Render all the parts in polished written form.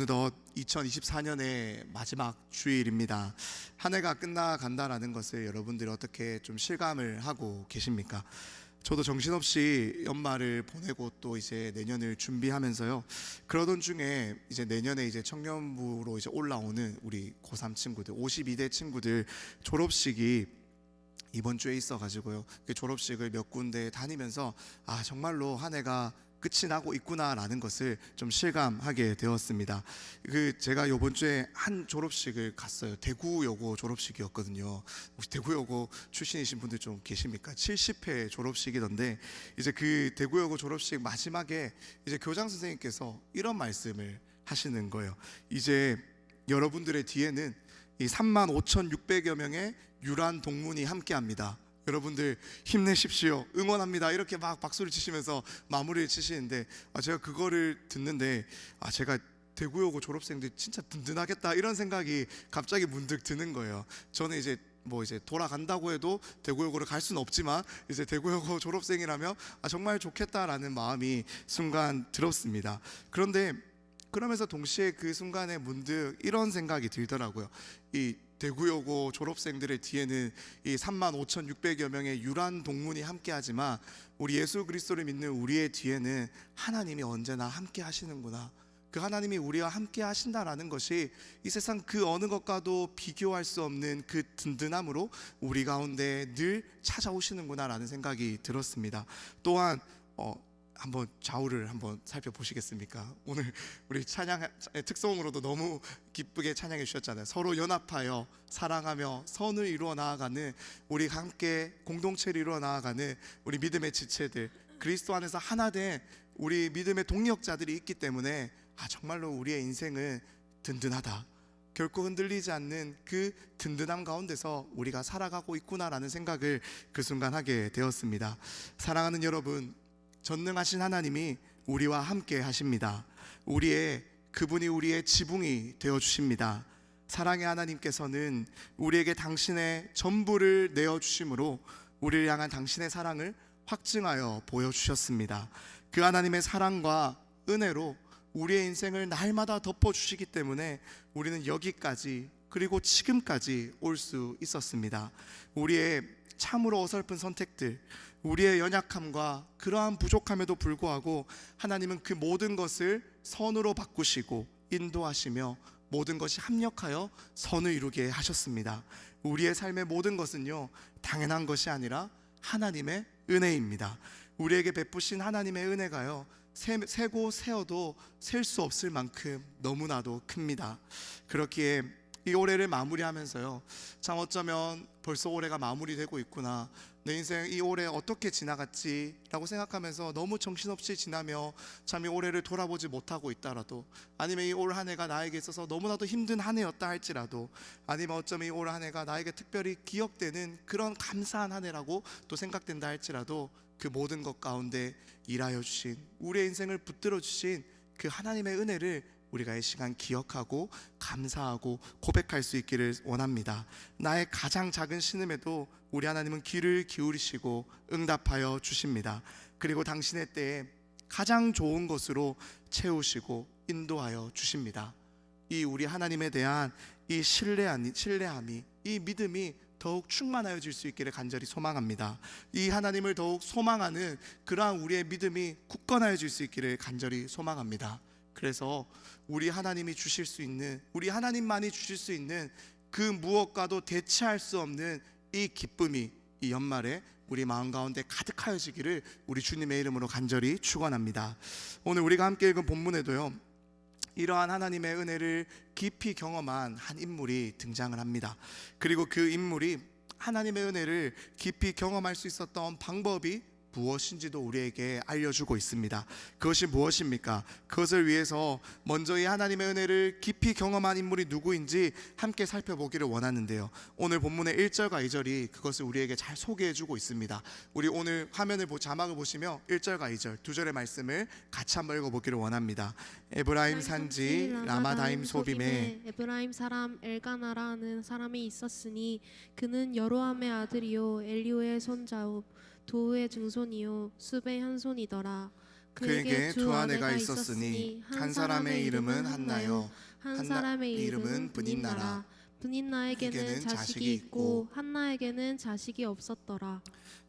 어느덧 2024년의 마지막 주일입니다. 한 해가 끝나간다라는 것을 여러분들이 어떻게 좀 실감을 하고 계십니까? 저도 정신없이 연말을 보내고 또 이제 내년을 준비하면서요. 그러던 중에 이제 내년에 이제 청년부로 이제 올라오는 우리 고3 친구들, 52대 친구들 졸업식이 이번 주에 있어가지고요. 그 졸업식을 몇 군데 다니면서 정말로 한 해가 끝이 나고 있구나라는 것을 좀 실감하게 되었습니다. 제가 이번 주에 한 졸업식을 갔어요. 대구여고 졸업식이었거든요. 혹시 대구여고 출신이신 분들 좀 계십니까? 70회 졸업식이던데 이제 그 대구여고 졸업식 마지막에 이제 교장 선생님께서 이런 말씀을 하시는 거예요. 이제 여러분들의 뒤에는 이 35,600여 명의 유란 동문이 함께합니다. 여러분들 힘내십시오, 응원합니다, 이렇게 막 박수를 치시면서 마무리를 치시는데 제가 그거를 듣는데 제가 대구여고 졸업생들 진짜 든든하겠다 이런 생각이 갑자기 문득 드는 거예요. 저는 이제 돌아간다고 해도 대구여고를 갈 수는 없지만 이제 대구여고 졸업생이라면 정말 좋겠다라는 마음이 순간 들었습니다. 그런데 그러면서 동시에 그 순간에 문득 이런 생각이 들더라고요. 이 대구여고 졸업생들의 뒤에는 이 35,600여 명의 유란 동문이 함께하지만 우리 예수 그리스도를 믿는 우리의 뒤에는 하나님이 언제나 함께 하시는구나, 그 하나님이 우리와 함께 하신다라는 것이 이 세상 그 어느 것과도 비교할 수 없는 그 든든함으로 우리 가운데 늘 찾아오시는구나라는 생각이 들었습니다. 또한 한번 좌우를 한번 살펴보시겠습니까? 오늘 우리 찬양 특성으로도 너무 기쁘게 찬양해 주셨잖아요. 서로 연합하여 사랑하며 선을 이루어 나아가는, 우리 함께 공동체를 이루어 나아가는 우리 믿음의 지체들, 그리스도 안에서 하나 된 우리 믿음의 동력자들이 있기 때문에 정말로 우리의 인생은 든든하다, 결코 흔들리지 않는 그 든든함 가운데서 우리가 살아가고 있구나라는 생각을 그 순간 하게 되었습니다. 사랑하는 여러분, 전능하신 하나님이 우리와 함께 하십니다. 그분이 우리의 지붕이 되어 주십니다. 사랑의 하나님께서는 우리에게 당신의 전부를 내어 주심으로 우리를 향한 당신의 사랑을 확증하여 보여 주셨습니다. 그 하나님의 사랑과 은혜로 우리의 인생을 날마다 덮어 주시기 때문에 우리는 여기까지, 그리고 지금까지 올 수 있었습니다. 우리의 참으로 어설픈 선택들, 우리의 연약함과 그러한 부족함에도 불구하고 하나님은 그 모든 것을 선으로 바꾸시고 인도하시며 모든 것이 합력하여 선을 이루게 하셨습니다. 우리의 삶의 모든 것은요, 당연한 것이 아니라 하나님의 은혜입니다. 우리에게 베푸신 하나님의 은혜가요, 세고 세어도 셀 수 없을 만큼 너무나도 큽니다. 그렇기에 이 올해를 마무리하면서요, 참 어쩌면 벌써 올해가 마무리되고 있구나, 내 인생 이 올해 어떻게 지나갔지 라고 생각하면서 너무 정신없이 지나며 참 이 올해를 돌아보지 못하고 있다라도, 아니면 이 올 한 해가 나에게 있어서 너무나도 힘든 한 해였다 할지라도, 아니면 어쩌면 이 올 한 해가 나에게 특별히 기억되는 그런 감사한 한 해라고 또 생각된다 할지라도, 그 모든 것 가운데 일하여 주신, 우리의 인생을 붙들어 주신 그 하나님의 은혜를 우리가 이 시간 기억하고 감사하고 고백할 수 있기를 원합니다. 나의 가장 작은 신음에도 우리 하나님은 귀를 기울이시고 응답하여 주십니다. 그리고 당신의 때에 가장 좋은 것으로 채우시고 인도하여 주십니다. 이 우리 하나님에 대한 이 신뢰함이, 이 믿음이 더욱 충만하여질 수 있기를 간절히 소망합니다. 이 하나님을 더욱 소망하는 그러한 우리의 믿음이 굳건하여질 수 있기를 간절히 소망합니다. 그래서 우리 하나님이 주실 수 있는, 우리 하나님만이 주실 수 있는 그 무엇과도 대체할 수 없는 이 기쁨이 이 연말에 우리 마음 가운데 가득하여지기를 우리 주님의 이름으로 간절히 축원합니다. 오늘 우리가 함께 읽은 본문에도요, 이러한 하나님의 은혜를 깊이 경험한 한 인물이 등장을 합니다. 그리고 그 인물이 하나님의 은혜를 깊이 경험할 수 있었던 방법이 무엇인지도 우리에게 알려주고 있습니다. 그것이 무엇입니까? 그것을 위해서 먼저 이 하나님의 은혜를 깊이 경험한 인물이 누구인지 함께 살펴보기를 원하는데요, 오늘 본문의 1절과 2절이 그것을 우리에게 잘 소개해주고 있습니다. 우리 오늘 화면을 자막을 보시며 1절과 2절 두 절의 말씀을 같이 한번 읽어보기를 원합니다. 에브라임 산지 라마다임 소빔에 에브라임 사람 엘가나라는 사람이 있었으니 그는 여로함의 아들이요 엘리후의 손자요 도우의 증손이요 숲의 현손이더라. 그에게 두 아내가 있었으니 한 사람의 이름은 한나요 한 사람의 이름은 브닌나라. 브닌나에게는 자식이 있고 한나에게는 자식이 없었더라.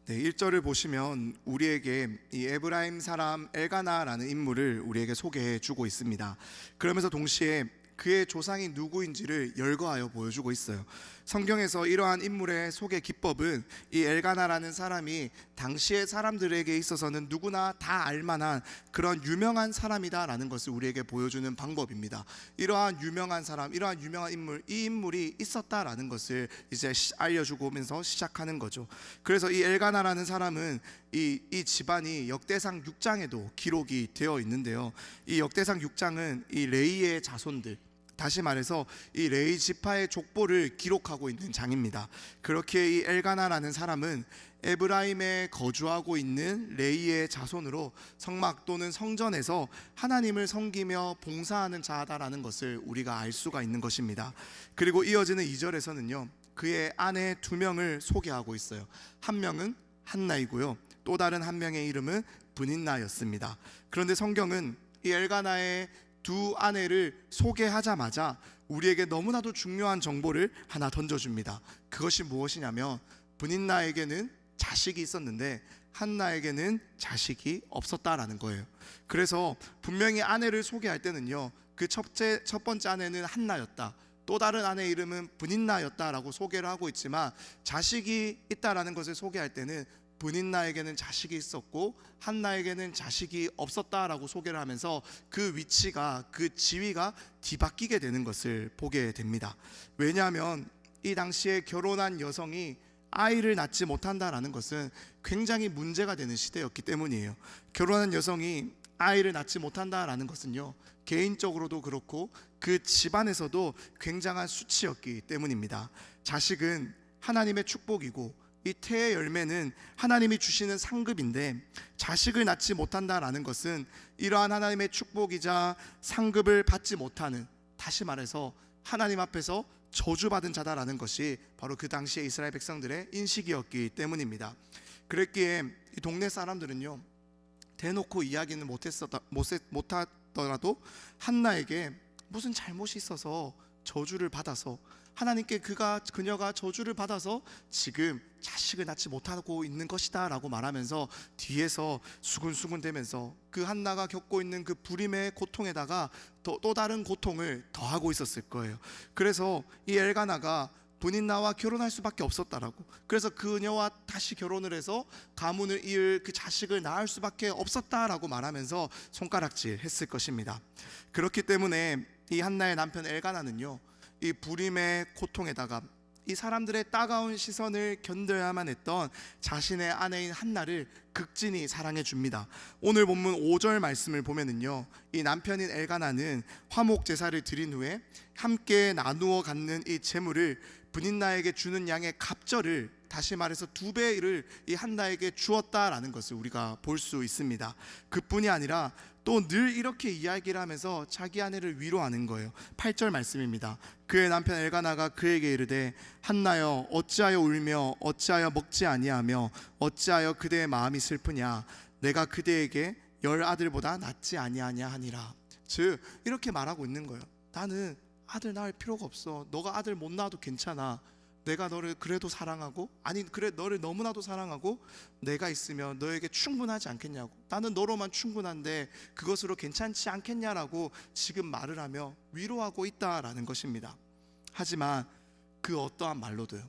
네, 1절을 보시면 우리에게 이 에브라임 사람 엘가나라는 인물을 우리에게 소개해 주고 있습니다. 그러면서 동시에 그의 조상이 누구인지를 열거하여 보여주고 있어요. 성경에서 이러한 인물의 소개 기법은 이 엘가나라는 사람이 당시의 사람들에게 있어서는 누구나 다 알만한 그런 유명한 사람이다라는 것을 우리에게 보여주는 방법입니다. 이러한 유명한 사람, 이러한 유명한 인물, 이 인물이 있었다라는 것을 이제 알려주고 오면서 시작하는 거죠. 그래서 이 엘가나라는 사람은 이 집안이 역대상 6장에도 기록이 되어 있는데요. 이 역대상 6장은 이 레이의 자손들, 다시 말해서 이 레이 지파의 족보를 기록하고 있는 장입니다. 그렇게 이 엘가나라는 사람은 에브라임에 거주하고 있는 레이의 자손으로 성막 또는 성전에서 하나님을 섬기며 봉사하는 자다라는 것을 우리가 알 수가 있는 것입니다. 그리고 이어지는 2절에서는요, 그의 아내 2명을 소개하고 있어요. 한 명은 한나이고요, 또 다른 한 명의 이름은 브닌나였습니다. 그런데 성경은 이 엘가나의 두 아내를 소개하자마자 우리에게 너무나도 중요한 정보를 하나 던져줍니다. 그것이 무엇이냐면 브닌나에게는 자식이 있었는데 한나에게는 자식이 없었다라는 거예요. 그래서 분명히 아내를 소개할 때는요, 그 첫 번째 아내는 한나였다, 또 다른 아내의 이름은 브닌나였다라고 소개를 하고 있지만 자식이 있다라는 것을 소개할 때는 브닌나에게는 자식이 있었고 한나에게는 자식이 없었다라고 소개를 하면서 그 위치가, 그 지위가 뒤바뀌게 되는 것을 보게 됩니다. 왜냐하면 이 당시에 결혼한 여성이 아이를 낳지 못한다라는 것은 굉장히 문제가 되는 시대였기 때문이에요. 결혼한 여성이 아이를 낳지 못한다라는 것은요, 개인적으로도 그렇고 그 집안에서도 굉장한 수치였기 때문입니다. 자식은 하나님의 축복이고 이 태의 열매는 하나님이 주시는 상급인데 자식을 낳지 못한다라는 것은 이러한 하나님의 축복이자 상급을 받지 못하는, 다시 말해서 하나님 앞에서 저주받은 자다라는 것이 바로 그 당시의 이스라엘 백성들의 인식이었기 때문입니다. 그랬기에 이 동네 사람들은요, 대놓고 이야기는 못하더라도 한나에게 무슨 잘못이 있어서 저주를 받아서 하나님께 그녀가 저주를 받아서 지금 자식을 낳지 못하고 있는 것이다 라고 말하면서 뒤에서 수군수군 대면서 그 한나가 겪고 있는 그 불임의 고통에다가 또 다른 고통을 더하고 있었을 거예요. 그래서 이 엘가나가 브닌나와 결혼할 수밖에 없었다라고, 그래서 그녀와 다시 결혼을 해서 가문을 이을 그 자식을 낳을 수밖에 없었다라고 말하면서 손가락질 했을 것입니다. 그렇기 때문에 이 한나의 남편 엘가나는요, 이 불임의 고통에다가 이 사람들의 따가운 시선을 견뎌야만 했던 자신의 아내인 한나를 극진히 사랑해 줍니다. 오늘 본문 5절 말씀을 보면은요, 이 남편인 엘가나는 화목 제사를 드린 후에 함께 나누어 갖는 이 제물을 브닌나에게 주는 양의 갑절을, 다시 말해서 2배를 이 한나에게 주었다라는 것을 우리가 볼 수 있습니다. 그뿐이 아니라 또 늘 이렇게 이야기를 하면서 자기 아내를 위로하는 거예요. 8절 말씀입니다. 그의 남편 엘가나가 그에게 이르되 한나여 어찌하여 울며 어찌하여 먹지 아니하며 어찌하여 그대의 마음이 슬프냐, 내가 그대에게 10 아들보다 낫지 아니하냐 하니라. 즉 이렇게 말하고 있는 거예요. 나는 아들 낳을 필요가 없어. 너가 아들 못 낳아도 괜찮아. 내가 너를 그래도 사랑하고, 아니 그래 너를 너무나도 사랑하고 내가 있으면 너에게 충분하지 않겠냐고, 나는 너로만 충분한데 그것으로 괜찮지 않겠냐라고 지금 말을 하며 위로하고 있다라는 것입니다. 하지만 그 어떠한 말로도요,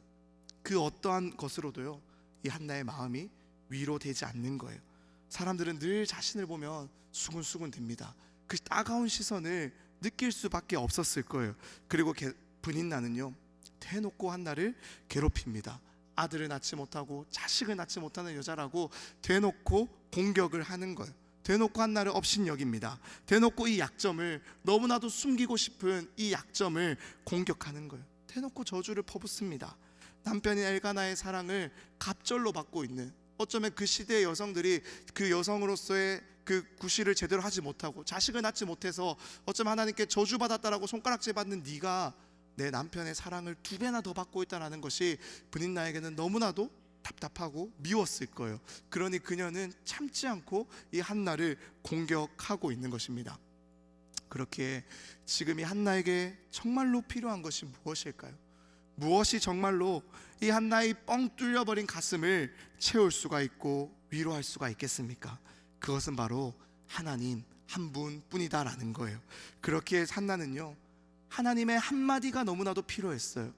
그 어떠한 것으로도요, 이 한나의 마음이 위로되지 않는 거예요. 사람들은 늘 자신을 보면 수군수군 됩니다. 그 따가운 시선을 느낄 수밖에 없었을 거예요. 그리고 브닌나는요, 대놓고 한나를 괴롭힙니다. 아들을 낳지 못하고 자식을 낳지 못하는 여자라고 대놓고 공격을 하는 거예요. 대놓고 한나를 업신여깁니다. 대놓고 이 약점을, 너무나도 숨기고 싶은 이 약점을 공격하는 거예요. 대놓고 저주를 퍼붓습니다. 남편인 엘가나의 사랑을 갑절로 받고 있는, 어쩌면 그 시대의 여성들이 그 여성으로서의 그 구실을 제대로 하지 못하고 자식을 낳지 못해서 어쩌면 하나님께 저주받았다라고 손가락질 받는 네가 내 남편의 사랑을 2배나 더 받고 있다는 것이 브닌나에게는 너무나도 답답하고 미웠을 거예요. 그러니 그녀는 참지 않고 이 한나를 공격하고 있는 것입니다. 그렇게 지금 이 한나에게 정말로 필요한 것이 무엇일까요? 무엇이 정말로 이 한나의 뻥 뚫려버린 가슴을 채울 수가 있고 위로할 수가 있겠습니까? 그것은 바로 하나님 한 분뿐이다라는 거예요. 그렇게 한나는요, 하나님의 한마디가 너무나도 필요했어요.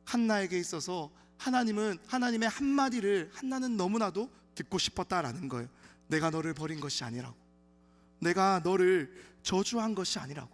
한나에게 있어서 하나님은 하나님의 한마디를 한나는 너무나도 듣고 싶었다라는 거예요. 내가 너를 버린 것이 아니라고, 내가 너를 저주한 것이 아니라고.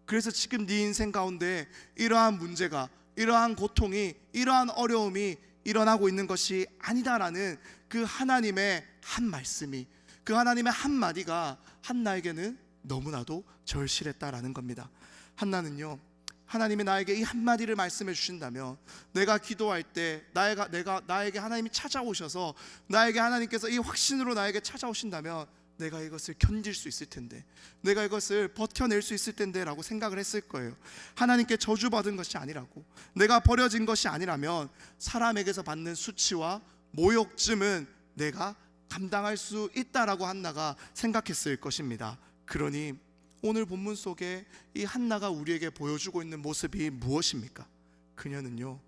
그래서 지금 네 인생 가운데 이러한 문제가, 이러한 고통이, 이러한 어려움이 일어나고 있는 것이 아니다라는 그 하나님의 한 말씀이, 그 하나님의 한마디가 한나에게는 너무나도 절실했다라는 겁니다. 한나는요, 하나님이 나에게 이 한마디를 말씀해 주신다면, 내가 기도할 때 나에게 하나님이 찾아오셔서 나에게 하나님께서 이 확신으로 나에게 찾아오신다면 내가 이것을 견딜 수 있을 텐데, 내가 이것을 버텨낼 수 있을 텐데 라고 생각을 했을 거예요. 하나님께 저주받은 것이 아니라고, 내가 버려진 것이 아니라면 사람에게서 받는 수치와 모욕쯤은 내가 감당할 수 있다라고 한나가 생각했을 것입니다. 그러니 오늘 본문 속에 이 한나가 우리에게 보여주고 있는 모습이 무엇입니까? 그녀는요,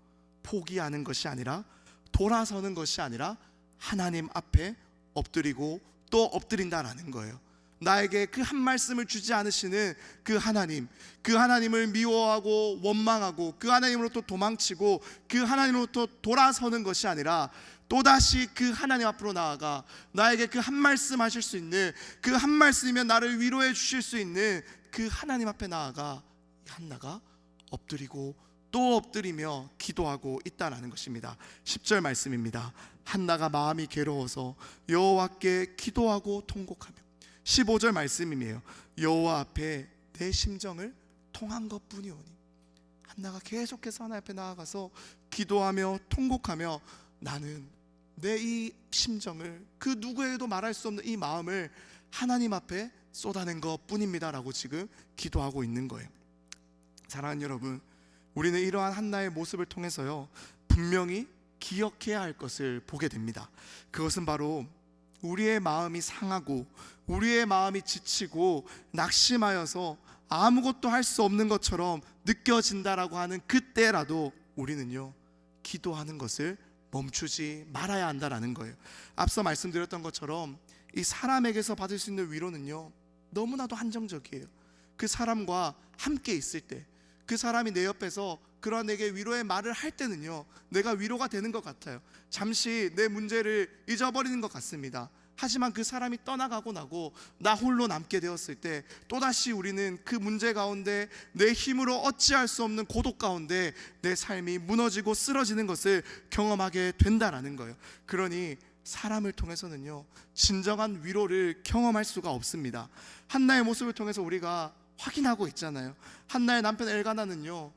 포기하는 것이 아니라, 돌아서는 것이 아니라 하나님 앞에 엎드리고 또 엎드린다라는 거예요. 나에게 그 한 말씀을 주지 않으시는 그 하나님을 미워하고 원망하고 그 하나님으로부터 도망치고 그 하나님으로부터 돌아서는 것이 아니라 또다시 그 하나님 앞으로 나아가 나에게 그 한 말씀 하실 수 있는, 그 한 말씀이면 나를 위로해 주실 수 있는 그 하나님 앞에 나아가 한나가 엎드리고 또 엎드리며 기도하고 있다라는 것입니다. 10절 말씀입니다. 한나가 마음이 괴로워서 여호와께 기도하고 통곡하며. 15절 말씀이에요. 여호와 앞에 내 심정을 통한 것뿐이오니. 한나가 계속해서 하나님 앞에 나아가서 기도하며 통곡하며 나는 내 이 심정을, 그 누구에게도 말할 수 없는 이 마음을 하나님 앞에 쏟아낸 것뿐입니다 라고 지금 기도하고 있는 거예요. 사랑하는 여러분, 우리는 이러한 한나의 모습을 통해서요, 분명히 기억해야 할 것을 보게 됩니다. 그것은 바로 우리의 마음이 상하고 우리의 마음이 지치고 낙심하여서 아무것도 할 수 없는 것처럼 느껴진다라고 하는 그때라도 우리는요, 기도하는 것을 멈추지 말아야 한다라는 거예요. 앞서 말씀드렸던 것처럼 이 사람에게서 받을 수 있는 위로는요, 너무나도 한정적이에요. 그 사람과 함께 있을 때, 그 사람이 내 옆에서 그런 내게 위로의 말을 할 때는요, 내가 위로가 되는 것 같아요. 잠시 내 문제를 잊어버리는 것 같습니다. 하지만 그 사람이 떠나가고 나고 나 홀로 남게 되었을 때 또다시 우리는 그 문제 가운데 내 힘으로 어찌할 수 없는 고독 가운데 내 삶이 무너지고 쓰러지는 것을 경험하게 된다라는 거예요. 그러니 사람을 통해서는요, 진정한 위로를 경험할 수가 없습니다. 한나의 모습을 통해서 우리가 확인하고 있잖아요. 한나의 남편 엘가나는요,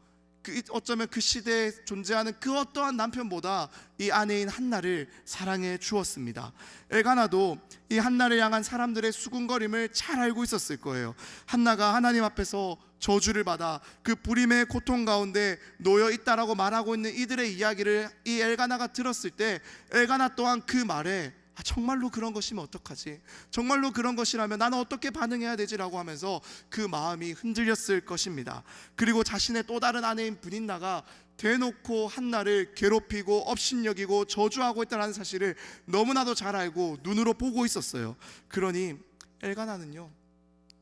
어쩌면 그 시대에 존재하는 그 어떠한 남편보다 이 아내인 한나를 사랑해 주었습니다. 엘가나도 이 한나를 향한 사람들의 수군거림을 잘 알고 있었을 거예요. 한나가 하나님 앞에서 저주를 받아 그 불임의 고통 가운데 놓여 있다라고 말하고 있는 이들의 이야기를 이 엘가나가 들었을 때 엘가나 또한 그 말에 정말로 그런 것이면 어떡하지? 정말로 그런 것이라면 나는 어떻게 반응해야 되지라고 하면서 그 마음이 흔들렸을 것입니다. 그리고 자신의 또 다른 아내인 브닌나가 대놓고 한나를 괴롭히고 업신여기고 저주하고 있다는 사실을 너무나도 잘 알고 눈으로 보고 있었어요. 그러니 엘가나는요,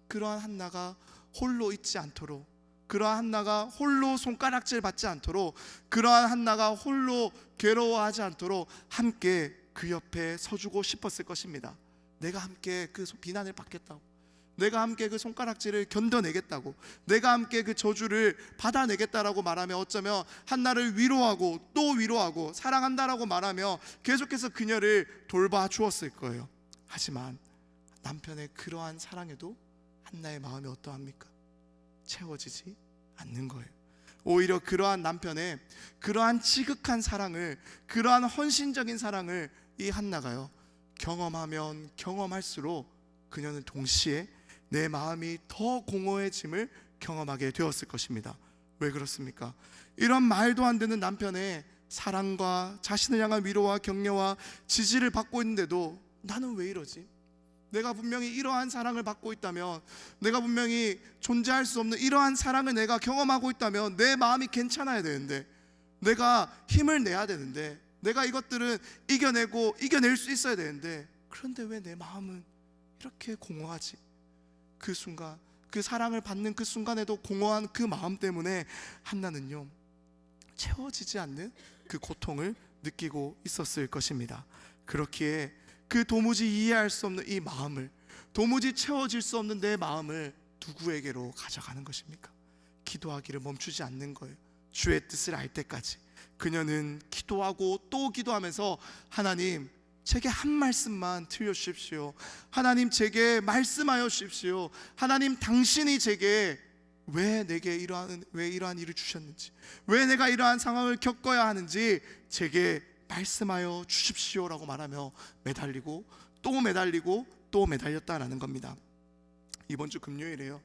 그러한 한나가 홀로 있지 않도록, 그러한 한나가 홀로 손가락질 받지 않도록, 그러한 한나가 홀로 괴로워하지 않도록 함께 그 옆에 서주고 싶었을 것입니다. 내가 함께 그 비난을 받겠다고, 내가 함께 그 손가락질을 견뎌내겠다고, 내가 함께 그 저주를 받아내겠다라고 말하며 어쩌면 한나를 위로하고 또 위로하고 사랑한다라고 말하며 계속해서 그녀를 돌봐 주었을 거예요. 하지만 남편의 그러한 사랑에도 한나의 마음이 어떠합니까? 채워지지 않는 거예요. 오히려 그러한 남편의 그러한 지극한 사랑을, 그러한 헌신적인 사랑을 이 한나가요, 경험하면 경험할수록 그녀는 동시에 내 마음이 더 공허해짐을 경험하게 되었을 것입니다. 왜 그렇습니까? 이런 말도 안 되는 남편의 사랑과 자신을 향한 위로와 격려와 지지를 받고 있는데도 나는 왜 이러지? 내가 분명히 이러한 사랑을 받고 있다면, 내가 분명히 존재할 수 없는 이러한 사랑을 내가 경험하고 있다면 내 마음이 괜찮아야 되는데, 내가 힘을 내야 되는데, 내가 이것들은 이겨낼 수 있어야 되는데, 그런데 왜 내 마음은 이렇게 공허하지? 그 순간, 그 사랑을 받는 그 순간에도 공허한 그 마음 때문에 한나는요, 채워지지 않는 그 고통을 느끼고 있었을 것입니다. 그렇기에 그 도무지 이해할 수 없는 이 마음을, 도무지 채워질 수 없는 내 마음을 누구에게로 가져가는 것입니까? 기도하기를 멈추지 않는 거예요. 주의 뜻을 알 때까지. 그녀는 기도하고 또 기도하면서, 하나님, 제게 한 말씀만 들려주십시오. 하나님, 제게 말씀하여 주십시오. 하나님, 당신이 제게 왜 내게 이러한 일을 주셨는지, 왜 내가 이러한 상황을 겪어야 하는지 제게 말씀하여 주십시오라고 말하며 매달리고 또 매달리고 또 매달렸다라는 겁니다. 이번 주 금요일에요,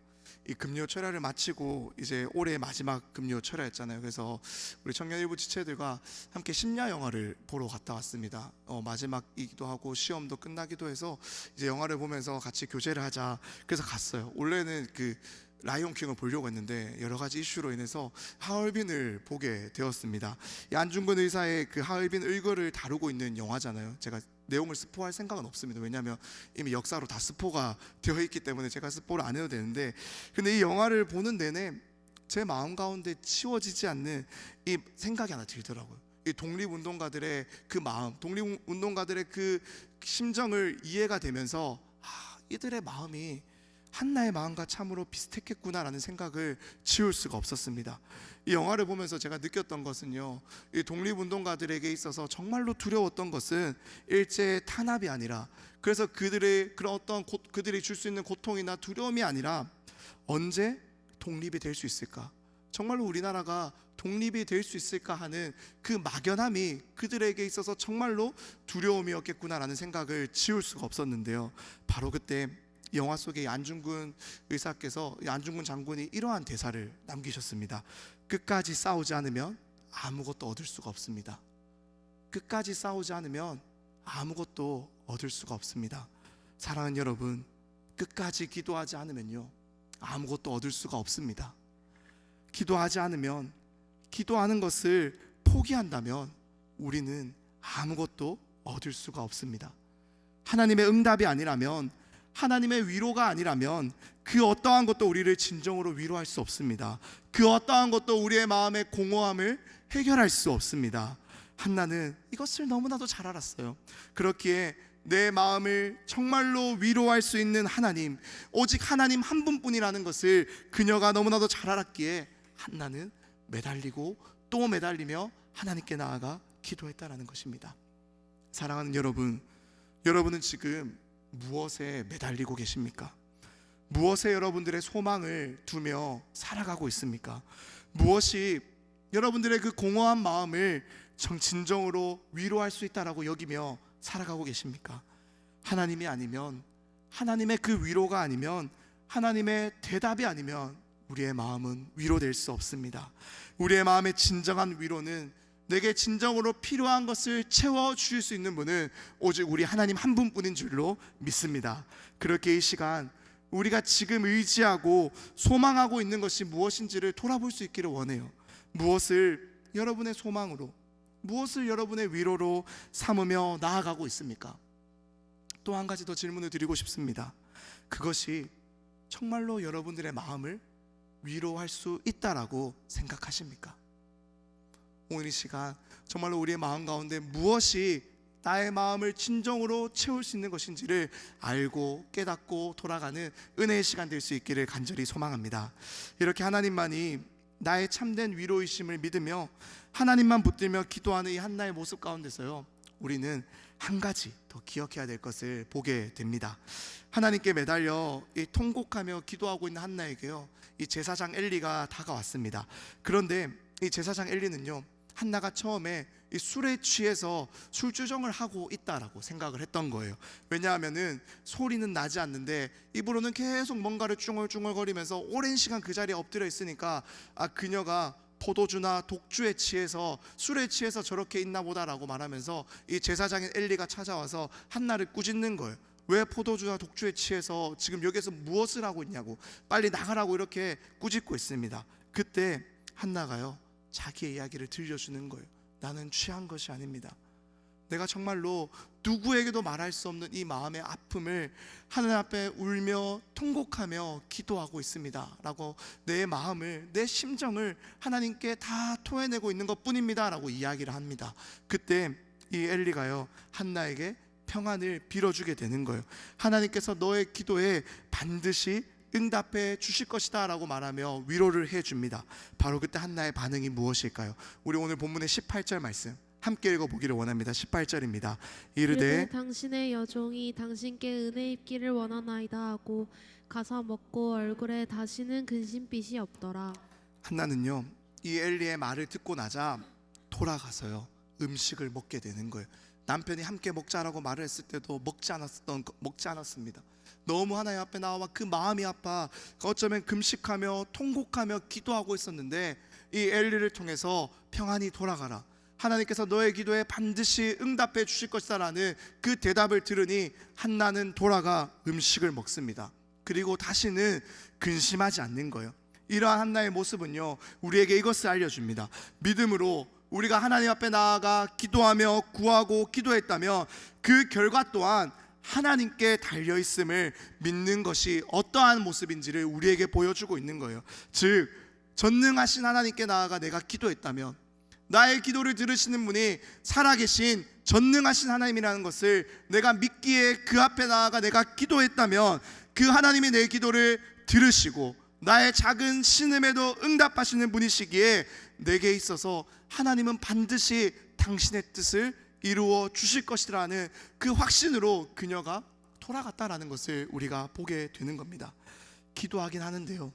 이 금요 철야를 마치고 이제 올해 마지막 금요 철야였잖아요. 그래서 우리 청년 일부 지체들과 함께 심야 영화를 보러 갔다 왔습니다. 마지막이기도 하고 시험도 끝나기도 해서 이제 영화를 보면서 같이 교제를 하자, 그래서 갔어요. 원래는 그 라이온 킹을 보려고 했는데 여러 가지 이슈로 인해서 하얼빈을 보게 되었습니다. 이 안중근 의사의 그 하얼빈 의거를 다루고 있는 영화잖아요. 제가 내용을 스포할 생각은 없습니다. 왜냐하면 이미 역사로 다 스포가 되어 있기 때문에 제가 스포를 안 해도 되는데, 근데 이 영화를 보는 내내 제 마음 가운데 치워지지 않는 이 생각이 하나 들더라고요. 이 독립운동가들의 그 마음, 독립운동가들의 그 심정을 이해가 되면서, 이들의 마음이 한나의 마음과 참으로 비슷했겠구나라는 생각을 지울 수가 없었습니다. 이 영화를 보면서 제가 느꼈던 것은요, 이 독립운동가들에게 있어서 정말로 두려웠던 것은 일제의 탄압이 아니라, 그래서 그들의 그런 어떤 그들이 줄 수 있는 고통이나 두려움이 아니라, 언제 독립이 될 수 있을까? 정말로 우리나라가 독립이 될 수 있을까 하는 그 막연함이 그들에게 있어서 정말로 두려움이었겠구나라는 생각을 지울 수가 없었는데요. 바로 그때 영화 속에 안중근 의사께서, 안중근 장군이 이러한 대사를 남기셨습니다. 끝까지 싸우지 않으면 아무것도 얻을 수가 없습니다. 끝까지 싸우지 않으면 아무것도 얻을 수가 없습니다. 사랑하는 여러분, 끝까지 기도하지 않으면요, 아무것도 얻을 수가 없습니다. 기도하지 않으면, 기도하는 것을 포기한다면 우리는 아무것도 얻을 수가 없습니다. 하나님의 응답이 아니라면, 하나님의 위로가 아니라면 그 어떠한 것도 우리를 진정으로 위로할 수 없습니다. 그 어떠한 것도 우리의 마음의 공허함을 해결할 수 없습니다. 한나는 이것을 너무나도 잘 알았어요. 그렇기에 내 마음을 정말로 위로할 수 있는 하나님, 오직 하나님 한 분뿐이라는 것을 그녀가 너무나도 잘 알았기에 한나는 매달리고 또 매달리며 하나님께 나아가 기도했다라는 것입니다. 사랑하는 여러분, 여러분은 지금 무엇에 매달리고 계십니까? 무엇에 여러분들의 소망을 두며 살아가고 있습니까? 무엇이 여러분들의 그 공허한 마음을 진정으로 위로할 수 있다라고 여기며 살아가고 계십니까? 하나님이 아니면, 하나님의 그 위로가 아니면, 하나님의 대답이 아니면 우리의 마음은 위로될 수 없습니다. 우리의 마음의 진정한 위로는, 내게 진정으로 필요한 것을 채워주실 수 있는 분은 오직 우리 하나님 한 분뿐인 줄로 믿습니다. 그렇게 이 시간 우리가 지금 의지하고 소망하고 있는 것이 무엇인지를 돌아볼 수 있기를 원해요. 무엇을 여러분의 소망으로, 무엇을 여러분의 위로로 삼으며 나아가고 있습니까? 또 한 가지 더 질문을 드리고 싶습니다. 그것이 정말로 여러분들의 마음을 위로할 수 있다라고 생각하십니까? 오늘 이 시간 정말로 우리의 마음 가운데 무엇이 나의 마음을 진정으로 채울 수 있는 것인지를 알고 깨닫고 돌아가는 은혜의 시간 될 수 있기를 간절히 소망합니다. 이렇게 하나님만이 나의 참된 위로이심을 믿으며 하나님만 붙들며 기도하는 이 한나의 모습 가운데서요, 우리는 한 가지 더 기억해야 될 것을 보게 됩니다. 하나님께 매달려 이 통곡하며 기도하고 있는 한나에게요, 이 제사장 엘리가 다가왔습니다. 그런데 이 제사장 엘리는요, 한나가 처음에 이 술에 취해서 술주정을 하고 있다라고 생각을 했던 거예요. 왜냐하면은 소리는 나지 않는데 입으로는 계속 뭔가를 쭝얼쭝얼거리면서 오랜 시간 그 자리에 엎드려 있으니까 그녀가 포도주나 독주에 취해서 술에 취해서 저렇게 있나 보다라고 말하면서 이 제사장인 엘리가 찾아와서 한나를 꾸짖는 거예요. 왜 포도주나 독주에 취해서 지금 여기서 무엇을 하고 있냐고, 빨리 나가라고 이렇게 꾸짖고 있습니다. 그때 한나가요, 자기의 이야기를 들려주는 거예요. 나는 취한 것이 아닙니다. 내가 정말로 누구에게도 말할 수 없는 이 마음의 아픔을 하나님 앞에 울며 통곡하며 기도하고 있습니다 라고 내 마음을, 내 심정을 하나님께 다 토해내고 있는 것 뿐입니다 라고 이야기를 합니다. 그때 이 엘리가요, 한나에게 평안을 빌어주게 되는 거예요. 하나님께서 너의 기도에 반드시 응답해 주실 것이다 라고 말하며 위로를 해줍니다. 바로 그때 한나의 반응이 무엇일까요? 우리 오늘 본문의 18절 말씀 함께 읽어보기를 원합니다. 18절입니다. 이르되 당신의 여종이 당신께 은혜 입기를 원하나이다 하고 가서 먹고 얼굴에 다시는 근심빛이 없더라. 한나는요, 이 엘리의 말을 듣고 나자 돌아가서요 음식을 먹게 되는 거예요. 남편이 함께 먹자라고 말을 했을 때도 먹지 않았습니다. 너무 하나님 앞에 나와 그 마음이 아파 어쩌면 금식하며 통곡하며 기도하고 있었는데 이 엘리를 통해서 평안히 돌아가라, 하나님께서 너의 기도에 반드시 응답해 주실 것이다 라는 그 대답을 들으니 한나는 돌아가 음식을 먹습니다. 그리고 다시는 근심하지 않는 거예요. 이러한 한나의 모습은요, 우리에게 이것을 알려줍니다. 믿음으로 우리가 하나님 앞에 나아가 기도하며 구하고 기도했다면 그 결과 또한 하나님께 달려있음을 믿는 것이 어떠한 모습인지를 우리에게 보여주고 있는 거예요. 즉, 전능하신 하나님께 나아가 내가 기도했다면, 나의 기도를 들으시는 분이 살아계신 전능하신 하나님이라는 것을 내가 믿기에 그 앞에 나아가 내가 기도했다면 그 하나님이 내 기도를 들으시고 나의 작은 신음에도 응답하시는 분이시기에 내게 있어서 하나님은 반드시 당신의 뜻을 이루어 주실 것이라는 그 확신으로 그녀가 돌아갔다라는 것을 우리가 보게 되는 겁니다. 기도하긴 하는데요,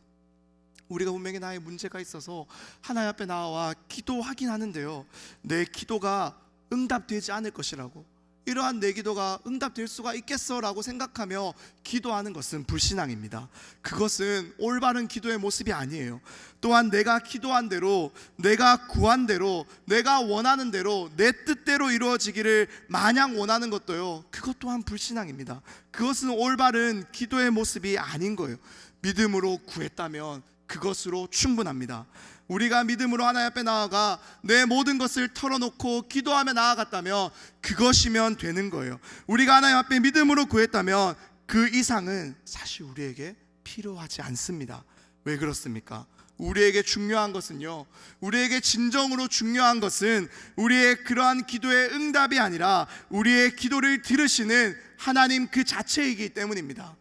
우리가 분명히 나의 문제가 있어서 하나님 앞에 나와 기도하긴 하는데요, 내 기도가 응답되지 않을 것이라고, 이러한 내 기도가 응답될 수가 있겠어라고 생각하며 기도하는 것은 불신앙입니다. 그것은 올바른 기도의 모습이 아니에요. 또한 내가 기도한 대로, 내가 구한 대로, 내가 원하는 대로 내 뜻대로 이루어지기를 마냥 원하는 것도요, 그것 또한 불신앙입니다. 그것은 올바른 기도의 모습이 아닌 거예요. 믿음으로 구했다면 그것으로 충분합니다. 우리가 믿음으로 하나님 앞에 나아가 내 모든 것을 털어놓고 기도하며 나아갔다면 그것이면 되는 거예요. 우리가 하나님 앞에 믿음으로 구했다면 그 이상은 사실 우리에게 필요하지 않습니다. 왜 그렇습니까? 우리에게 중요한 것은요, 우리에게 진정으로 중요한 것은 우리의 그러한 기도의 응답이 아니라 우리의 기도를 들으시는 하나님 그 자체이기 때문입니다.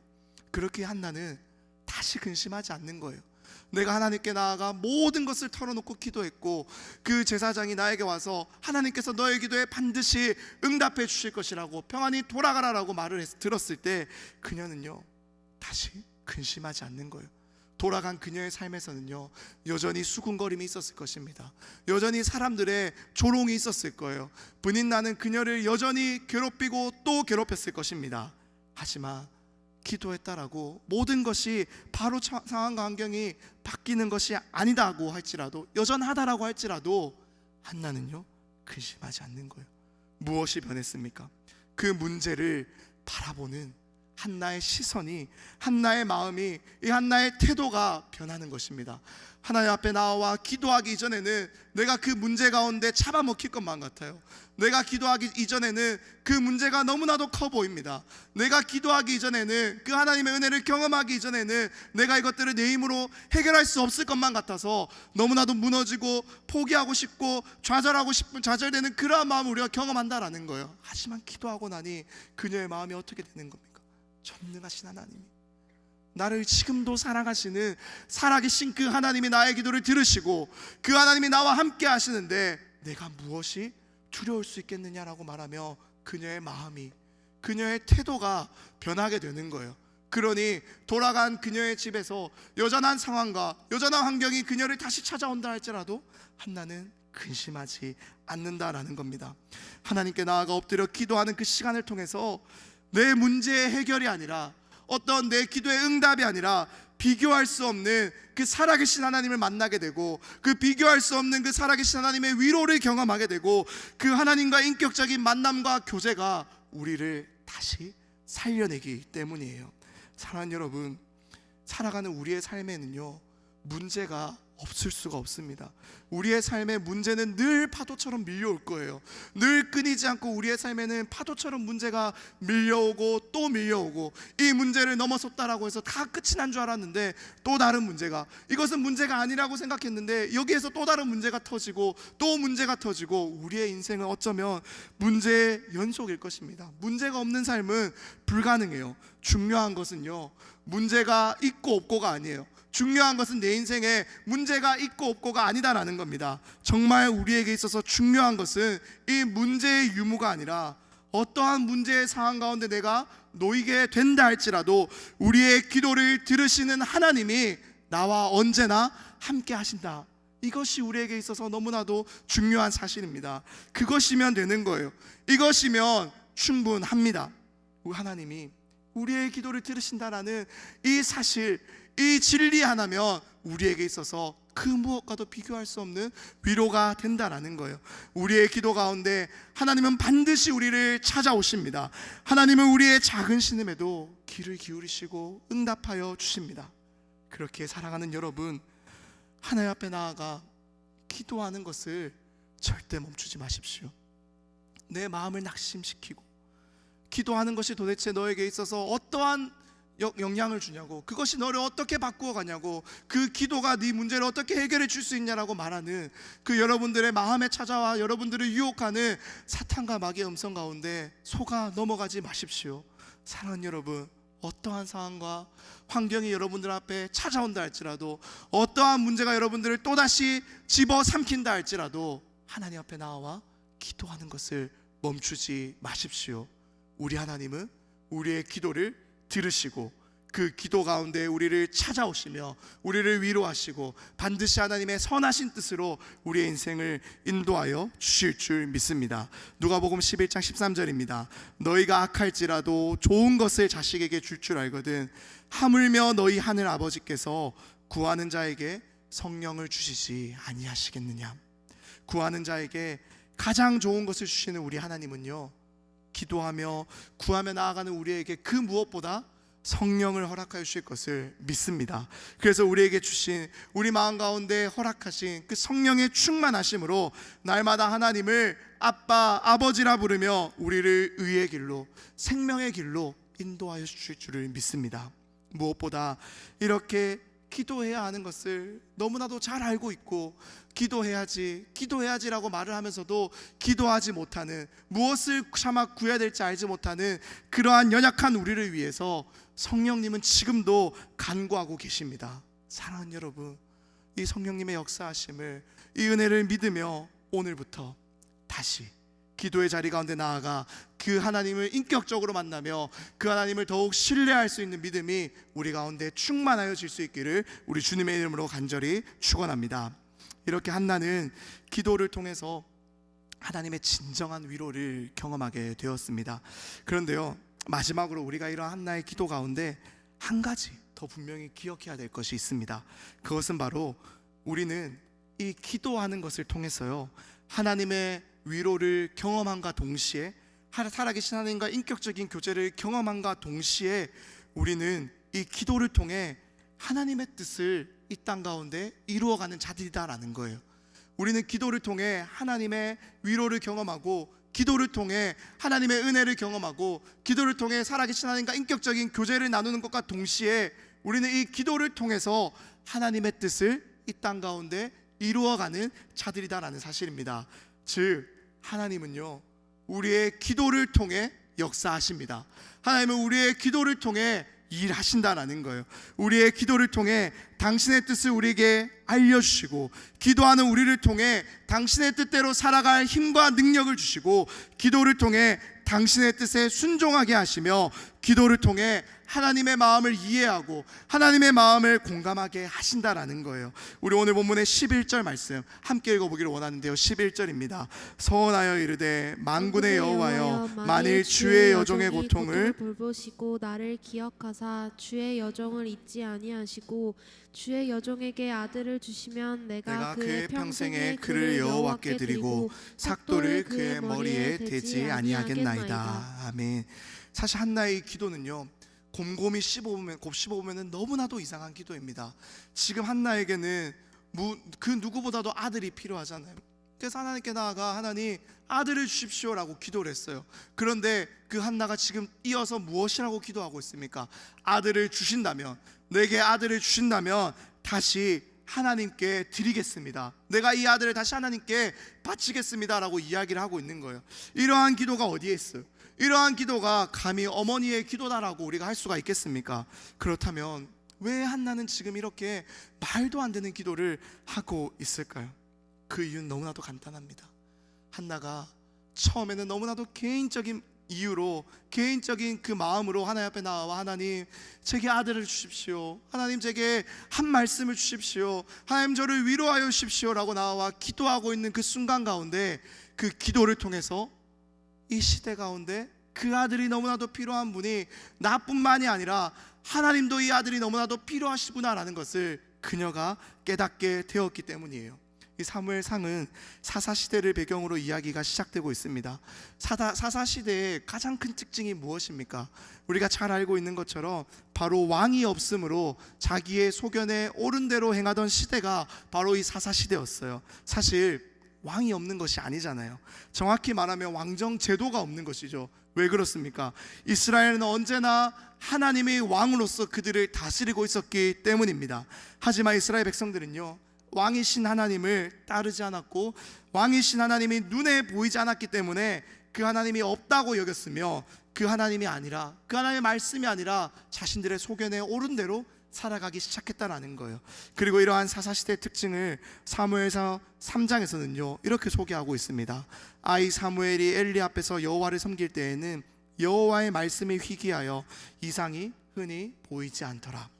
그렇게 한나는 다시 근심하지 않는 거예요. 내가 하나님께 나아가 모든 것을 털어놓고 기도했고 그 제사장이 나에게 와서 하나님께서 너의 기도에 반드시 응답해 주실 것이라고 평안히 돌아가라라고 말을 들었을 때 그녀는요 다시 근심하지 않는 거예요. 돌아간 그녀의 삶에서는요 여전히 수군거림이 있었을 것입니다. 여전히 사람들의 조롱이 있었을 거예요. 분인나는 그녀를 여전히 괴롭히고 또 괴롭혔을 것입니다. 하지만 기도했다라고 모든 것이 바로 상황과 환경이 바뀌는 것이 아니다고 할지라도, 여전하다라고 할지라도 한나는요 근심하지 않는 거예요. 무엇이 변했습니까? 그 문제를 바라보는 한나의 시선이, 한나의 마음이, 이 한나의 태도가 변하는 것입니다. 하나님 앞에 나와 기도하기 이전에는 내가 그 문제 가운데 잡아먹힐 것만 같아요. 내가 기도하기 이전에는 그 문제가 너무나도 커 보입니다. 내가 기도하기 이전에는, 그 하나님의 은혜를 경험하기 이전에는 내가 이것들을 내 힘으로 해결할 수 없을 것만 같아서 너무나도 무너지고 포기하고 싶고 좌절하고 싶은, 좌절되는 그러한 마음을 우리가 경험한다라는 거예요. 하지만 기도하고 나니 그녀의 마음이 어떻게 되는 겁니까? 전능하신 하나님이, 나를 지금도 사랑하시는 살아계신 그 하나님이 나의 기도를 들으시고 그 하나님이 나와 함께 하시는데 내가 무엇이 두려울 수 있겠느냐라고 말하며 그녀의 마음이, 그녀의 태도가 변하게 되는 거예요. 그러니 돌아간 그녀의 집에서 여전한 상황과 여전한 환경이 그녀를 다시 찾아온다 할지라도 한나는 근심하지 않는다라는 겁니다. 하나님께 나아가 엎드려 기도하는 그 시간을 통해서 내 문제의 해결이 아니라, 어떤 내 기도의 응답이 아니라 비교할 수 없는 그 살아계신 하나님을 만나게 되고, 그 비교할 수 없는 그 살아계신 하나님의 위로를 경험하게 되고, 그 하나님과 인격적인 만남과 교제가 우리를 다시 살려내기 때문이에요. 사랑하는 여러분, 살아가는 우리의 삶에는요, 문제가 없을 수가 없습니다. 우리의 삶의 문제는 늘 파도처럼 밀려올 거예요. 늘 끊이지 않고 우리의 삶에는 파도처럼 문제가 밀려오고 또 밀려오고, 이 문제를 넘어섰다라고 해서 다 끝이 난 줄 알았는데 또 다른 문제가, 이것은 문제가 아니라고 생각했는데 여기에서 또 다른 문제가 터지고 또 문제가 터지고, 우리의 인생은 어쩌면 문제의 연속일 것입니다. 문제가 없는 삶은 불가능해요. 중요한 것은요, 문제가 있고 없고가 아니에요. 중요한 것은 내 인생에 문제가 있고 없고가 아니다라는 겁니다. 정말 우리에게 있어서 중요한 것은 이 문제의 유무가 아니라, 어떠한 문제의 상황 가운데 내가 놓이게 된다 할지라도 우리의 기도를 들으시는 하나님이 나와 언제나 함께 하신다. 이것이 우리에게 있어서 너무나도 중요한 사실입니다. 그것이면 되는 거예요. 이것이면 충분합니다. 하나님이 우리의 기도를 들으신다라는 이 사실, 이 진리 하나면 우리에게 있어서 그 무엇과도 비교할 수 없는 위로가 된다라는 거예요. 우리의 기도 가운데 하나님은 반드시 우리를 찾아오십니다. 하나님은 우리의 작은 신음에도 귀를 기울이시고 응답하여 주십니다. 그렇게 살아가는 여러분, 하나님 앞에 나아가 기도하는 것을 절대 멈추지 마십시오. 내 마음을 낙심시키고 기도하는 것이 도대체 너에게 있어서 어떠한 영향을 주냐고, 그것이 너를 어떻게 바꾸어 가냐고, 그 기도가 네 문제를 어떻게 해결해 줄 수 있냐라고 말하는 그 여러분들의 마음에 찾아와 여러분들을 유혹하는 사탄과 마귀의 음성 가운데 속아 넘어가지 마십시오. 사랑하는 여러분, 어떠한 상황과 환경이 여러분들 앞에 찾아온다 할지라도, 어떠한 문제가 여러분들을 또다시 집어삼킨다 할지라도 하나님 앞에 나와 기도하는 것을 멈추지 마십시오. 우리 하나님은 우리의 기도를 들으시고 그 기도 가운데 우리를 찾아오시며 우리를 위로하시고 반드시 하나님의 선하신 뜻으로 우리의 인생을 인도하여 주실 줄 믿습니다. 누가복음 11장 13절입니다. 너희가 악할지라도 좋은 것을 자식에게 줄 줄 알거든 하물며 너희 하늘 아버지께서 구하는 자에게 성령을 주시지 아니하시겠느냐. 구하는 자에게 가장 좋은 것을 주시는 우리 하나님은요, 기도하며 구하며 나아가는 우리에게 그 무엇보다 성령을 허락하여 주실 것을 믿습니다. 그래서 우리에게 주신, 우리 마음 가운데 허락하신 그 성령의 충만하심으로 날마다 하나님을 아빠, 아버지라 부르며 우리를 의의 길로, 생명의 길로 인도하여 주실 줄을 믿습니다. 무엇보다 이렇게 기도해야 하는 것을 너무나도 잘 알고 있고, 기도해야지라고 말을 하면서도 기도하지 못하는, 무엇을 차마 구해야 될지 알지 못하는 그러한 연약한 우리를 위해서 성령님은 지금도 간구하고 계십니다. 사랑하는 여러분, 이 성령님의 역사하심을, 이 은혜를 믿으며 오늘부터 다시 기도의 자리 가운데 나아가 그 하나님을 인격적으로 만나며 그 하나님을 더욱 신뢰할 수 있는 믿음이 우리 가운데 충만하여질 수 있기를 우리 주님의 이름으로 간절히 축원합니다. 이렇게 한나는 기도를 통해서 하나님의 진정한 위로를 경험하게 되었습니다. 그런데요, 마지막으로 우리가 이러한 한나의 기도 가운데 한 가지 더 분명히 기억해야 될 것이 있습니다. 그것은 바로 우리는 이 기도하는 것을 통해서요, 하나님의 위로를 경험함과 동시에, 살아계신 하나님과 인격적인 교제를 경험함과 동시에 우리는 이 기도를 통해 하나님의 뜻을 이 땅 가운데 이루어가는 자들이다라는 거예요. 우리는 기도를 통해 하나님의 위로를 경험하고, 기도를 통해 하나님의 은혜를 경험하고, 기도를 통해 살아계신 하나님과 인격적인 교제를 나누는 것과 동시에 우리는 이 기도를 통해서 하나님의 뜻을 이 땅 가운데 이루어가는 자들이다라는 사실입니다. 즉, 하나님은요, 우리의 기도를 통해 역사하십니다. 하나님은 우리의 기도를 통해 일하신다라는 거예요. 우리의 기도를 통해 당신의 뜻을 우리에게 알려주시고, 기도하는 우리를 통해 당신의 뜻대로 살아갈 힘과 능력을 주시고, 기도를 통해 당신의 뜻에 순종하게 하시며, 기도를 통해 하나님의 마음을 이해하고 하나님의 마음을 공감하게 하신다라는 거예요. 우리 오늘 본문의 11절 말씀 함께 읽어보기를 원하는데요. 11절입니다. 서원하여 이르되 만군의 여호와여 만일 주의 여종의 고통을 돌보시고 나를 기억하사 주의 여종을 잊지 아니하시고 주의 여종에게 아들을 주시면 내가 그의 평생에 그를 여호와께 드리고 삭도를 그의 머리에 대지 아니하겠나이다. 아멘. 사실 한나의 기도는요, 곰곰이 씹어보면 너무나도 이상한 기도입니다. 지금 한나에게는 그 누구보다도 아들이 필요하잖아요. 그래서 하나님께 나아가 하나님 아들을 주십시오라고 기도를 했어요. 그런데 그 한나가 지금 이어서 무엇이라고 기도하고 있습니까? 아들을 주신다면, 내게 아들을 주신다면 다시 하나님께 드리겠습니다. 내가 이 아들을 다시 하나님께 바치겠습니다 라고 이야기를 하고 있는 거예요. 이러한 기도가 어디에 있어요? 이러한 기도가 감히 어머니의 기도다라고 우리가 할 수가 있겠습니까? 그렇다면 왜 한나는 지금 이렇게 말도 안 되는 기도를 하고 있을까요? 그 이유는 너무나도 간단합니다. 한나가 처음에는 너무나도 개인적인 이유로, 개인적인 그 마음으로 하나님 앞에 나와 하나님 제게 아들을 주십시오, 하나님 제게 한 말씀을 주십시오, 하나님 저를 위로하여 주십시오 라고 나와 기도하고 있는 그 순간 가운데, 그 기도를 통해서 이 시대 가운데 그 아들이 너무나도 필요한 분이 나뿐만이 아니라 하나님도 이 아들이 너무나도 필요하시구나라는 것을 그녀가 깨닫게 되었기 때문이에요. 이 사무엘상은 사사시대를 배경으로 이야기가 시작되고 있습니다. 사사시대의 가장 큰 특징이 무엇입니까? 우리가 잘 알고 있는 것처럼 바로 왕이 없으므로 자기의 소견에 옳은 대로 행하던 시대가 바로 이 사사시대였어요. 사실 왕이 없는 것이 아니잖아요. 정확히 말하면 왕정 제도가 없는 것이죠. 왜 그렇습니까? 이스라엘은 언제나 하나님의 왕으로서 그들을 다스리고 있었기 때문입니다. 하지만 이스라엘 백성들은요, 왕이신 하나님을 따르지 않았고 왕이신 하나님이 눈에 보이지 않았기 때문에 그 하나님이 없다고 여겼으며, 그 하나님이 아니라, 그 하나님의 말씀이 아니라 자신들의 소견에 옳은 대로 살아가기 시작했다라는 거예요. 그리고 이러한 사사시대의 특징을 사무엘상 3장에서는요 이렇게 소개하고 있습니다. 아이 사무엘이 엘리 앞에서 여호와를 섬길 때에는 여호와의 말씀이 희귀하여 이상이 흔히 보이지 않더라.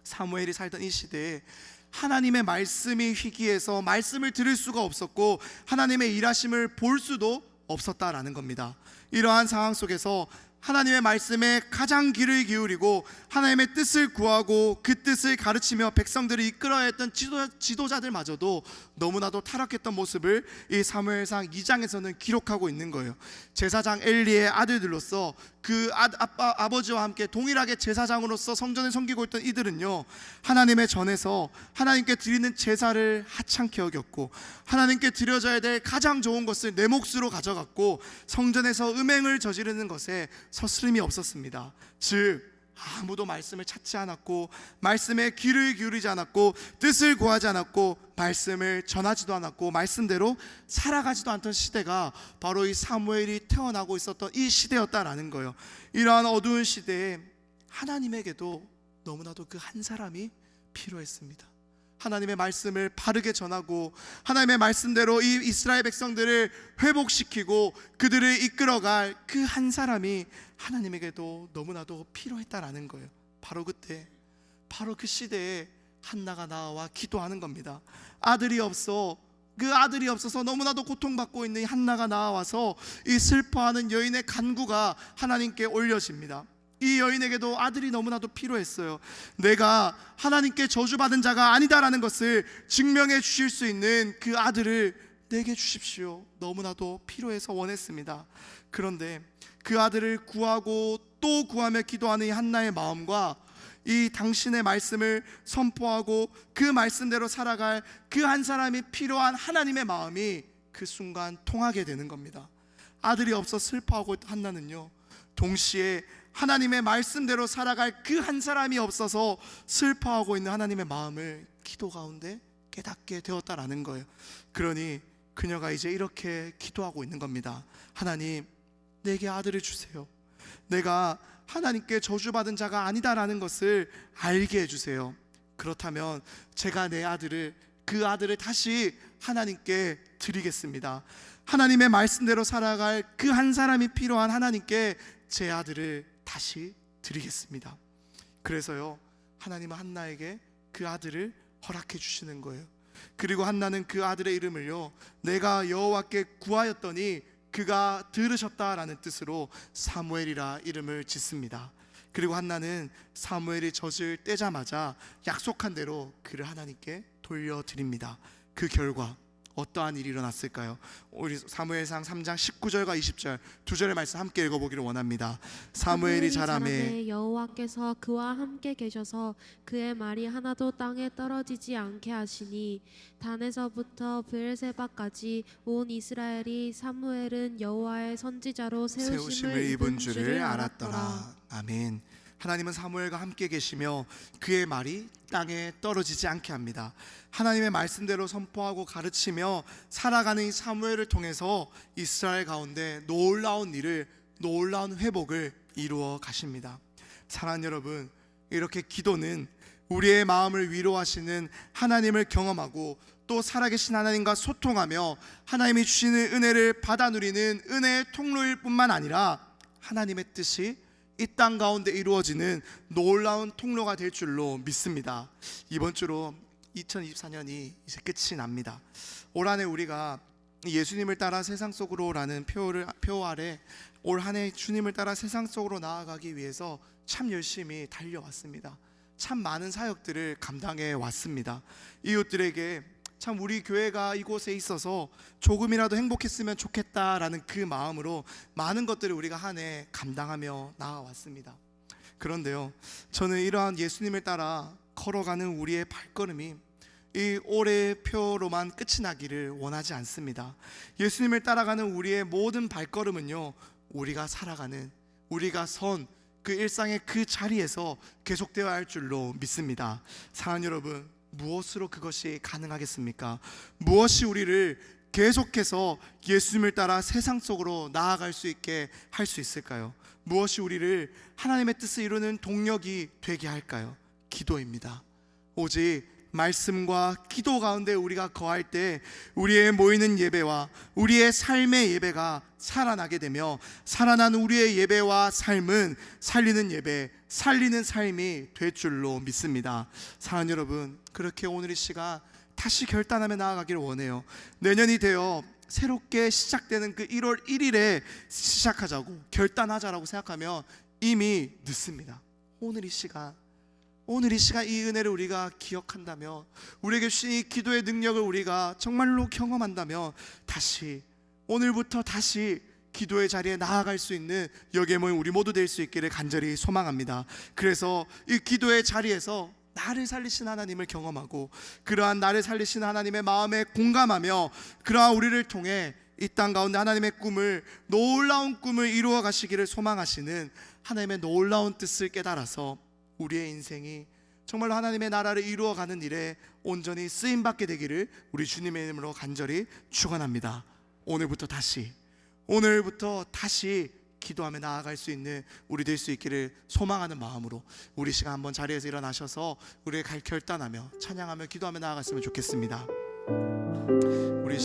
사무엘이 살던 이 시대에 하나님의 말씀이 희귀해서 말씀을 들을 수가 없었고 하나님의 일하심을 볼 수도 없었다라는 겁니다. 이러한 상황 속에서 하나님의 말씀에 가장 귀를 기울이고 하나님의 뜻을 구하고 그 뜻을 가르치며 백성들을 이끌어야 했던 지도자들마저도 너무나도 타락했던 모습을 이 사무엘상 2장에서는 기록하고 있는 거예요. 제사장 엘리의 아들들로서 그 아버지와 함께 동일하게 제사장으로서 성전을 섬기고 있던 이들은요, 하나님의 전에서 하나님께 드리는 제사를 하찮게 여겼고 하나님께 드려져야 될 가장 좋은 것을 내 몫으로 가져갔고 성전에서 음행을 저지르는 것에 서스름이 없었습니다. 즉 아무도 말씀을 찾지 않았고 말씀에 귀를 기울이지 않았고 뜻을 구하지 않았고 말씀을 전하지도 않았고 말씀대로 살아가지도 않던 시대가 바로 이 사무엘이 태어나고 있었던 이 시대였다라는 거예요. 이러한 어두운 시대에 하나님에게도 너무나도 그 한 사람이 필요했습니다. 하나님의 말씀을 바르게 전하고 하나님의 말씀대로 이 이스라엘 백성들을 회복시키고 그들을 이끌어갈 그 한 사람이 하나님에게도 너무나도 필요했다라는 거예요. 바로 그때, 바로 그 시대에 한나가 나와 기도하는 겁니다. 아들이 없어서 너무나도 고통받고 있는 한나가 나와서 이 슬퍼하는 여인의 간구가 하나님께 올려집니다. 이 여인에게도 아들이 너무나도 필요했어요. 내가 하나님께 저주받은 자가 아니다라는 것을 증명해 주실 수 있는 그 아들을 내게 주십시오. 너무나도 필요해서 원했습니다. 그런데 그 아들을 구하고 또 구하며 기도하는 이 한나의 마음과 이 당신의 말씀을 선포하고 그 말씀대로 살아갈 그 한 사람이 필요한 하나님의 마음이 그 순간 통하게 되는 겁니다. 아들이 없어 슬퍼하고 있던 한나는요, 동시에 하나님의 말씀대로 살아갈 그 한 사람이 없어서 슬퍼하고 있는 하나님의 마음을 기도 가운데 깨닫게 되었다라는 거예요. 그러니 그녀가 이제 이렇게 기도하고 있는 겁니다. 하나님, 내게 아들을 주세요. 내가 하나님께 저주받은 자가 아니다라는 것을 알게 해주세요. 그렇다면 제가 그 아들을 다시 하나님께 드리겠습니다. 하나님의 말씀대로 살아갈 그 한 사람이 필요한 하나님께 제 아들을 다시 드리겠습니다. 그래서요, 하나님은 한나에게 그 아들을 허락해 주시는 거예요. 그리고 한나는 그 아들의 이름을요, 내가 여호와께 구하였더니 그가 들으셨다라는 뜻으로 사무엘이라 이름을 짓습니다. 그리고 한나는 사무엘이 젖을 떼자마자 약속한 대로 그를 하나님께 돌려드립니다. 그 결과 어떠한 일이 일어났을까요? 우리 사무엘상 3장 19절과 20절 두 절의 말씀 함께 읽어보기를 원합니다. 사무엘이 자라매 여호와께서 그와 함께 계셔서 그의 말이 하나도 땅에 떨어지지 않게 하시니 단에서부터 브엘세바까지 온 이스라엘이 사무엘은 여호와의 선지자로 세우심을 입은 줄을 알았더라. 아멘. 하나님은 사무엘과 함께 계시며 그의 말이 땅에 떨어지지 않게 합니다. 하나님의 말씀대로 선포하고 가르치며 살아가는 이 사무엘을 통해서 이스라엘 가운데 놀라운 일을, 놀라운 회복을 이루어 가십니다. 사랑하는 여러분, 이렇게 기도는 우리의 마음을 위로하시는 하나님을 경험하고 또 살아계신 하나님과 소통하며 하나님이 주시는 은혜를 받아 누리는 은혜의 통로일 뿐만 아니라 하나님의 뜻이 이 땅 가운데 이루어지는 놀라운 통로가 될 줄로 믿습니다. 이번 주로 2024년이 이제 끝이 납니다. 올 한 해 우리가 예수님을 따라 세상 속으로라는 표 아래 올 한 해 주님을 따라 세상 속으로 나아가기 위해서 참 열심히 달려왔습니다. 참 많은 사역들을 감당해 왔습니다. 이웃들에게 참 우리 교회가 이곳에 있어서 조금이라도 행복했으면 좋겠다라는 그 마음으로 많은 것들을 우리가 한 해 감당하며 나아왔습니다. 그런데요, 저는 이러한 예수님을 따라 걸어가는 우리의 발걸음이 이 올해의 표로만 끝이 나기를 원하지 않습니다. 예수님을 따라가는 우리의 모든 발걸음은요, 우리가 살아가는, 우리가 선 그 일상의 그 자리에서 계속되어야 할 줄로 믿습니다. 사랑하는 여러분, 무엇으로 그것이 가능하겠습니까? 무엇이 우리를 계속해서 예수님을 따라 세상 속으로 나아갈 수 있게 할 수 있을까요? 무엇이 우리를 하나님의 뜻을 이루는 동력이 되게 할까요? 기도입니다. 오직 말씀과 기도 가운데 우리가 거할 때 우리의 모이는 예배와 우리의 삶의 예배가 살아나게 되며 살아난 우리의 예배와 삶은 살리는 예배, 살리는 삶이 될 줄로 믿습니다. 사랑하는 여러분, 그렇게 오늘 이 시간 다시 결단하며 나아가기를 원해요. 내년이 되어 새롭게 시작되는 그 1월 1일에 시작하자고 결단하자라고 생각하면 이미 늦습니다. 오늘 이 시간 이 은혜를 우리가 기억한다면, 우리에게 주신 이 기도의 능력을 우리가 정말로 경험한다면 오늘부터 다시 기도의 자리에 나아갈 수 있는 여기에 모인 우리 모두 될 수 있기를 간절히 소망합니다. 그래서 이 기도의 자리에서 나를 살리신 하나님을 경험하고 그러한 나를 살리신 하나님의 마음에 공감하며 그러한 우리를 통해 이 땅 가운데 하나님의 꿈을, 놀라운 꿈을 이루어 가시기를 소망하시는 하나님의 놀라운 뜻을 깨달아서 우리의 인생이 정말로 하나님의 나라를 이루어가는 일에 온전히 쓰임받게 되기를 우리 주님의 이름으로 간절히 축원합니다. 오늘부터 다시 기도하며 나아갈 수 있는 우리 될 수 있기를 소망하는 마음으로 우리 시간 한번 자리에서 일어나셔서 우리의 결단하며 찬양하며 기도하며 나아갔으면 좋겠습니다.